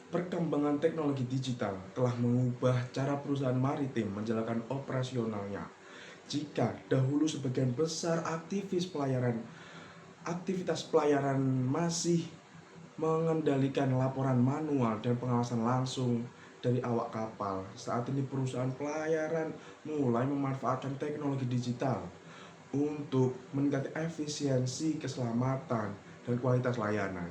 Perkembangan teknologi digital telah mengubah cara perusahaan maritim menjalankan operasionalnya. Jika dahulu sebagian besar aktivitas pelayaran masih mengendalikan laporan manual dan pengawasan langsung dari awak kapal, saat ini perusahaan pelayaran mulai memanfaatkan teknologi digital untuk meningkatkan efisiensi, keselamatan, dan kualitas layanan.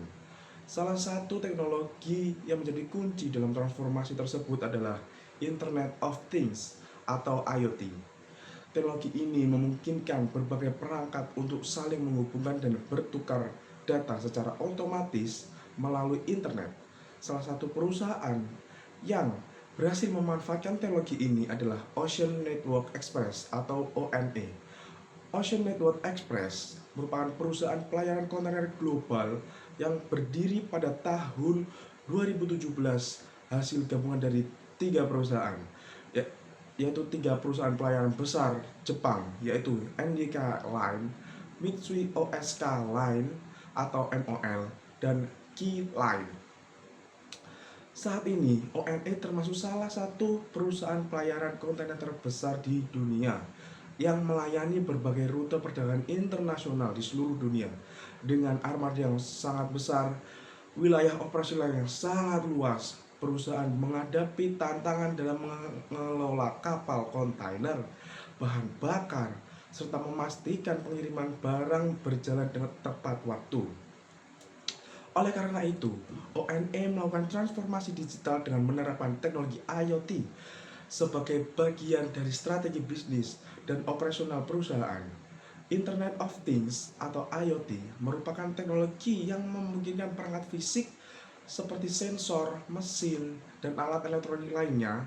Salah satu teknologi yang menjadi kunci dalam transformasi tersebut adalah Internet of Things atau IoT. Teknologi ini memungkinkan berbagai perangkat untuk saling menghubungkan dan bertukar data secara otomatis melalui internet. Salah satu perusahaan yang berhasil memanfaatkan teknologi ini adalah Ocean Network Express atau ONE. Ocean Network Express merupakan perusahaan pelayaran kontainer global yang berdiri pada tahun 2017, hasil gabungan dari tiga perusahaan, yaitu tiga perusahaan pelayaran besar Jepang, yaitu NYK Line, Mitsui OSK Line atau MOL, dan Key Line. Saat ini, ONE termasuk salah satu perusahaan pelayaran kontainer terbesar di dunia yang melayani berbagai rute perdagangan internasional di seluruh dunia. Dengan armada yang sangat besar, wilayah operasional yang sangat luas, perusahaan menghadapi tantangan dalam mengelola kapal kontainer, bahan bakar, serta memastikan pengiriman barang berjalan dengan tepat waktu. Oleh karena itu, ONE melakukan transformasi digital dengan menerapkan teknologi IoT sebagai bagian dari strategi bisnis dan operasional perusahaan. Internet of Things atau IoT merupakan teknologi yang memungkinkan perangkat fisik seperti sensor, mesin, dan alat elektronik lainnya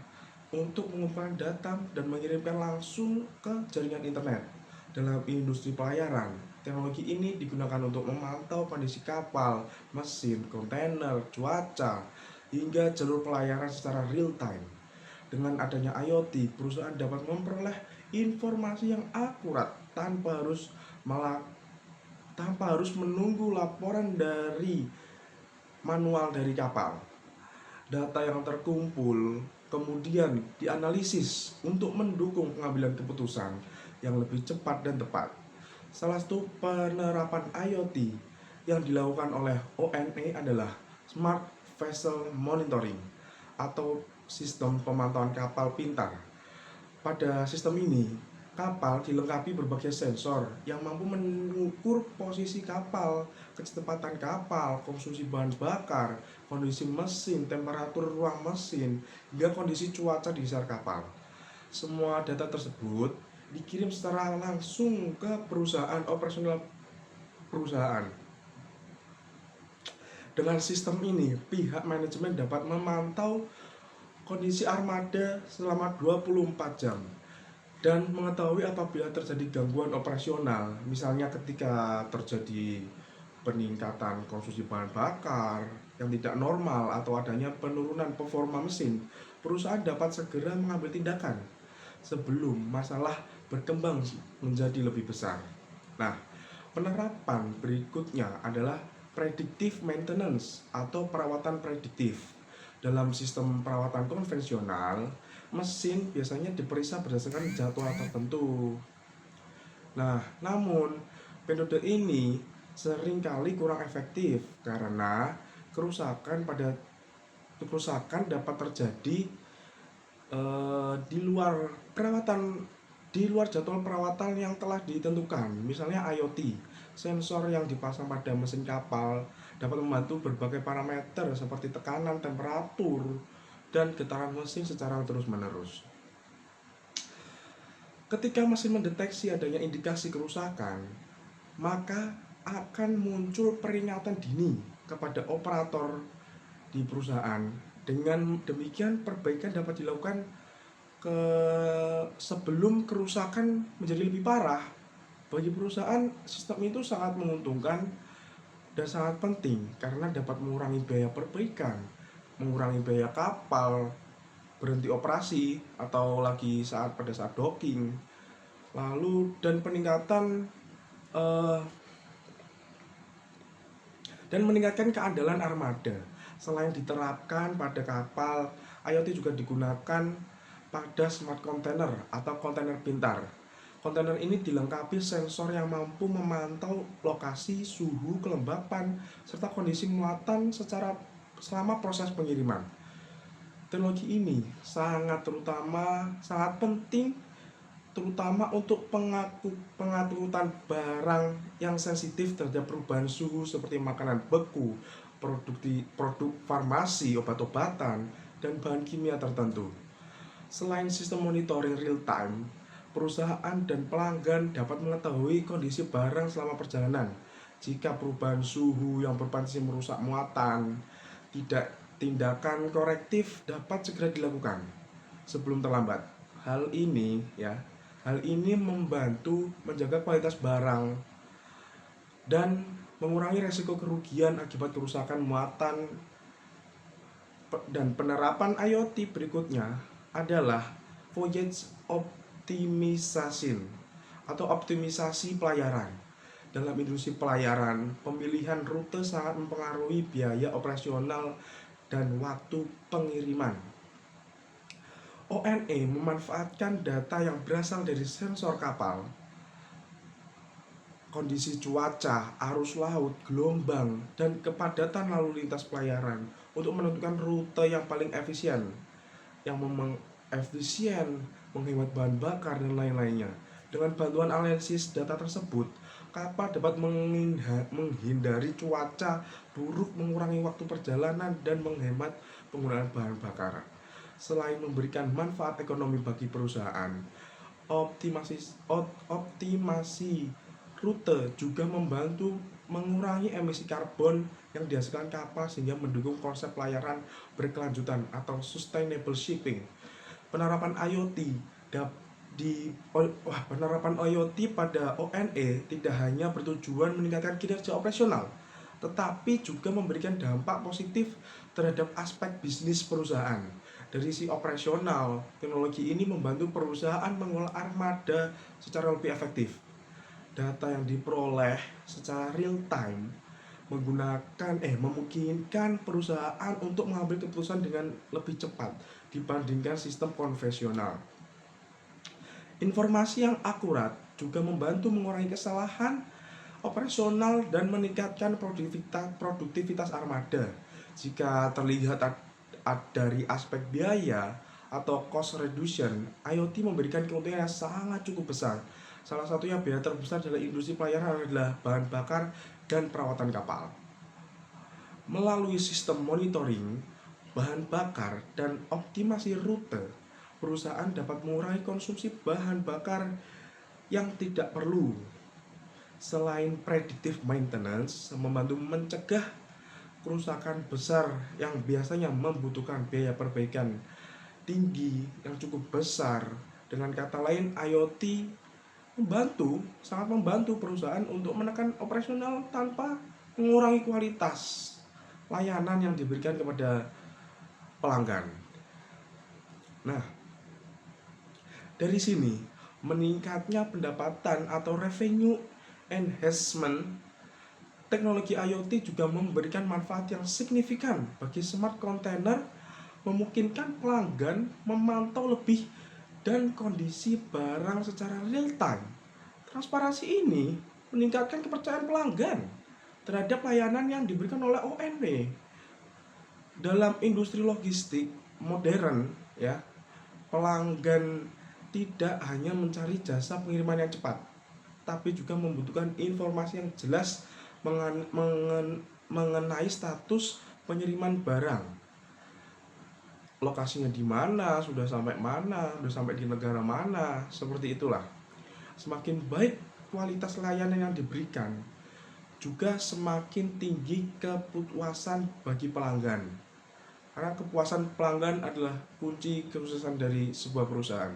untuk mengumpulkan data dan mengirimkan langsung ke jaringan internet. Dalam industri pelayaran, teknologi ini digunakan untuk memantau kondisi kapal, mesin, kontainer, cuaca, hingga jalur pelayaran secara real time. Dengan adanya IoT, perusahaan dapat memperoleh informasi yang akurat tanpa harus menunggu laporan dari manual dari kapal. Data yang terkumpul kemudian dianalisis untuk mendukung pengambilan keputusan yang lebih cepat dan tepat. Salah satu penerapan IoT yang dilakukan oleh ONE adalah Smart Vessel Monitoring atau sistem pemantauan kapal pintar. Pada sistem ini, kapal dilengkapi berbagai sensor yang mampu mengukur posisi kapal, kecepatan kapal, konsumsi bahan bakar, kondisi mesin, temperatur ruang mesin, hingga kondisi cuaca di sekitar kapal. Semua data tersebut dikirim secara langsung ke perusahaan operasional perusahaan. Dengan sistem ini, pihak manajemen dapat memantau kondisi armada selama 24 jam dan mengetahui apabila terjadi gangguan operasional, misalnya ketika terjadi peningkatan konsumsi bahan bakar yang tidak normal atau adanya penurunan performa mesin, perusahaan dapat segera mengambil tindakan sebelum masalah berkembang menjadi lebih besar. Nah, penerapan berikutnya adalah predictive maintenance atau perawatan prediktif. Dalam sistem perawatan konvensional, mesin biasanya diperiksa berdasarkan jadwal tertentu. Nah, namun metode ini seringkali kurang efektif karena kerusakan dapat terjadi di luar jadwal perawatan yang telah ditentukan. Misalnya IoT, sensor yang dipasang pada mesin kapal dapat membantu berbagai parameter seperti tekanan, temperatur, dan getaran mesin secara terus-menerus. Ketika mesin mendeteksi adanya indikasi kerusakan, maka akan muncul peringatan dini kepada operator di perusahaan. Dengan demikian, perbaikan dapat dilakukan sebelum kerusakan menjadi lebih parah. Bagi perusahaan, sistem itu sangat menguntungkan dan sangat penting karena dapat mengurangi biaya perbaikan, mengurangi biaya kapal berhenti operasi atau lagi pada saat docking, lalu dan meningkatkan keandalan armada. Selain diterapkan pada kapal, IoT juga digunakan pada smart container atau kontainer pintar. Kontainer ini dilengkapi sensor yang mampu memantau lokasi, suhu, kelembapan, serta kondisi muatan selama proses pengiriman. Teknologi ini sangat penting terutama untuk pengaturan barang yang sensitif terhadap perubahan suhu seperti makanan beku, produk farmasi, obat-obatan, dan bahan kimia tertentu. Selain sistem monitoring real time, perusahaan dan pelanggan dapat mengetahui kondisi barang selama perjalanan. Jika perubahan suhu yang berpotensi merusak muatan, tindakan korektif dapat segera dilakukan sebelum terlambat. Hal ini membantu menjaga kualitas barang dan mengurangi resiko kerugian akibat kerusakan muatan. Dan penerapan IoT berikutnya adalah voyage optimization atau optimisasi pelayaran. Dalam industri pelayaran, pemilihan rute sangat mempengaruhi biaya operasional dan waktu pengiriman. ONE memanfaatkan data yang berasal dari sensor kapal, kondisi cuaca, arus laut, gelombang, dan kepadatan lalu lintas pelayaran untuk menentukan rute yang paling efisien, menghemat bahan bakar, dan lain-lainnya. Dengan bantuan analisis data tersebut, kapal dapat menghindari cuaca buruk, mengurangi waktu perjalanan, dan menghemat penggunaan bahan bakar. Selain memberikan manfaat ekonomi bagi perusahaan, optimasi rute juga membantu mengurangi emisi karbon yang dihasilkan kapal sehingga mendukung konsep pelayaran berkelanjutan atau sustainable shipping. Penerapan IoT pada ONE tidak hanya bertujuan meningkatkan kinerja operasional, tetapi juga memberikan dampak positif terhadap aspek bisnis perusahaan. Dari sisi operasional, teknologi ini membantu perusahaan mengelola armada secara lebih efektif. Data yang diperoleh secara real time memungkinkan perusahaan untuk mengambil keputusan dengan lebih cepat dibandingkan sistem konvensional. Informasi yang akurat juga membantu mengurangi kesalahan operasional dan meningkatkan produktivitas armada. Jika terlihat dari aspek biaya atau cost reduction, IoT memberikan keuntungan yang sangat cukup besar. Salah satunya biaya terbesar dalam industri pelayaran adalah bahan bakar dan perawatan kapal. Melalui sistem monitoring bahan bakar dan optimasi rute, perusahaan dapat mengurangi konsumsi bahan bakar yang tidak perlu. Selain predictive maintenance, membantu mencegah kerusakan besar yang biasanya membutuhkan biaya perbaikan tinggi yang cukup besar. Dengan kata lain, IoT sangat membantu perusahaan untuk menekan operasional tanpa mengurangi kualitas layanan yang diberikan kepada pelanggan. Nah, dari sini meningkatnya pendapatan atau revenue enhancement. Teknologi IoT juga memberikan manfaat yang signifikan bagi smart container, memungkinkan pelanggan memantau lebih dan kondisi barang secara real time. Transparansi ini meningkatkan kepercayaan pelanggan terhadap layanan yang diberikan oleh ONE. Dalam industri logistik modern, pelanggan tidak hanya mencari jasa pengiriman yang cepat, tapi juga membutuhkan informasi yang jelas mengenai status pengiriman barang, lokasinya di mana, sudah sampai di negara mana, seperti itulah. Semakin baik kualitas layanan yang diberikan, juga semakin tinggi kepuasan bagi pelanggan. Karena kepuasan pelanggan adalah kunci kesuksesan dari sebuah perusahaan.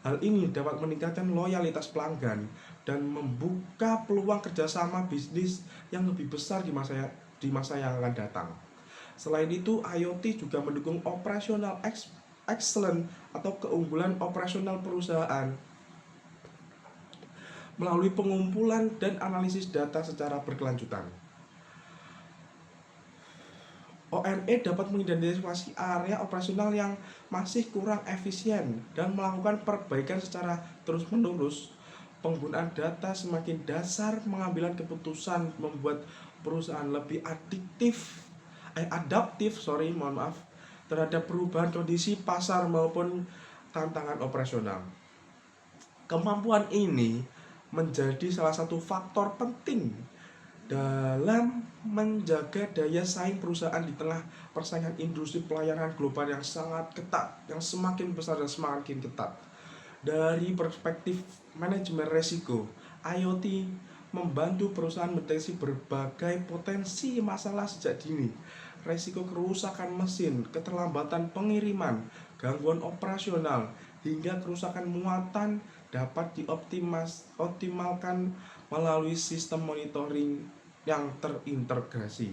Hal ini dapat meningkatkan loyalitas pelanggan dan membuka peluang kerjasama bisnis yang lebih besar di masa yang akan datang. Selain itu, IoT juga mendukung operational excellence atau keunggulan operasional perusahaan melalui pengumpulan dan analisis data secara berkelanjutan. ONE dapat mengidentifikasi area operasional yang masih kurang efisien dan melakukan perbaikan secara terus-menerus. Penggunaan data semakin dasar pengambilan keputusan membuat perusahaan lebih adaptif terhadap perubahan kondisi pasar maupun tantangan operasional. Kemampuan ini menjadi salah satu faktor penting dalam menjaga daya saing perusahaan di tengah persaingan industri pelayanan global yang sangat ketat, yang semakin besar dan semakin ketat. Dari perspektif manajemen resiko, IoT membantu perusahaan mendeteksi berbagai potensi masalah sejak dini. Resiko kerusakan mesin, keterlambatan pengiriman, gangguan operasional, hingga kerusakan muatan dapat dioptimalkan melalui sistem monitoring yang terintegrasi.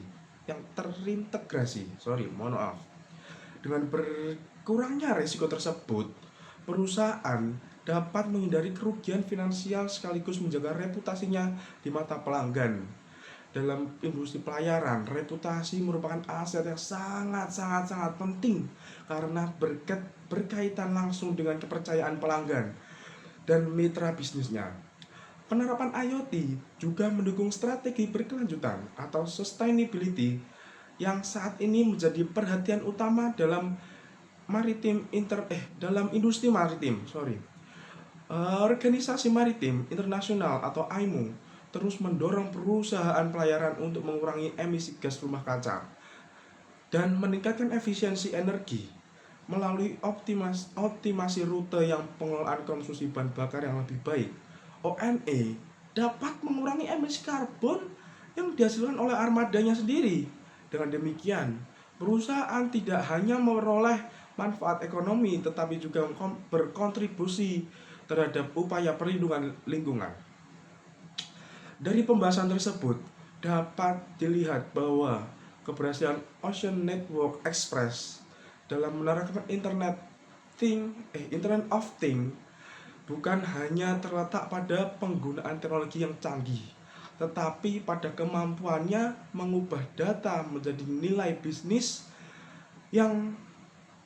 Dengan berkurangnya risiko tersebut, perusahaan dapat menghindari kerugian finansial sekaligus menjaga reputasinya di mata pelanggan. Dalam industri pelayaran, reputasi merupakan aset yang sangat penting karena berkaitan langsung dengan kepercayaan pelanggan dan mitra bisnisnya. Penerapan IoT juga mendukung strategi berkelanjutan atau sustainability yang saat ini menjadi perhatian utama dalam industri maritim. Organisasi Maritim Internasional atau IMO terus mendorong perusahaan pelayaran untuk mengurangi emisi gas rumah kaca dan meningkatkan efisiensi energi melalui optimasi rute yang pengelolaan konsumsi bahan bakar yang lebih baik. ONE dapat mengurangi emisi karbon yang dihasilkan oleh armadanya sendiri. Dengan demikian, perusahaan tidak hanya memperoleh manfaat ekonomi tetapi juga berkontribusi terhadap upaya perlindungan lingkungan. Dari pembahasan tersebut dapat dilihat bahwa keberhasilan Ocean Network Express dalam menerapkan Internet of Things bukan hanya terletak pada penggunaan teknologi yang canggih, tetapi pada kemampuannya mengubah data menjadi nilai bisnis. Yang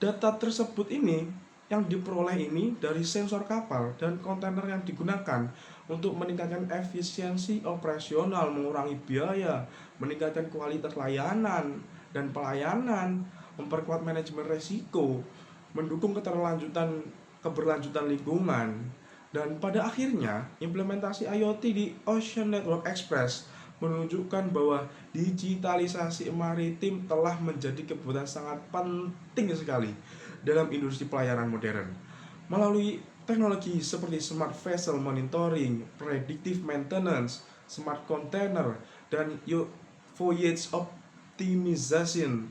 data tersebut ini yang diperoleh ini dari sensor kapal dan kontainer yang digunakan untuk meningkatkan efisiensi operasional, mengurangi biaya, meningkatkan kualitas layanan dan pelayanan, memperkuat manajemen risiko, mendukung keberlanjutan lingkungan. Dan pada akhirnya, implementasi IoT di Ocean Network Express menunjukkan bahwa digitalisasi maritim telah menjadi kebutuhan sangat penting sekali dalam industri pelayaran modern. Melalui teknologi seperti smart vessel monitoring, predictive maintenance, smart container, dan voyage optimization,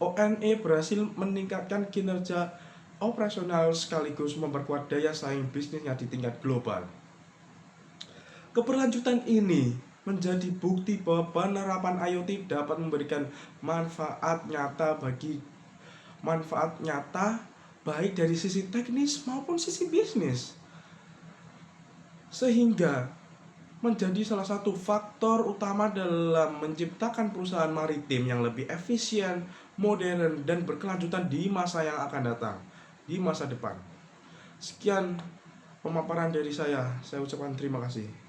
ONE berhasil meningkatkan kinerja operasional sekaligus memperkuat daya saing bisnisnya di tingkat global. Keberlanjutan ini menjadi bukti bahwa penerapan IoT dapat memberikan manfaat nyata baik dari sisi teknis maupun sisi bisnis, sehingga menjadi salah satu faktor utama dalam menciptakan perusahaan maritim yang lebih efisien, modern, dan berkelanjutan di masa yang akan datang, di masa depan. Sekian pemaparan dari saya ucapkan terima kasih.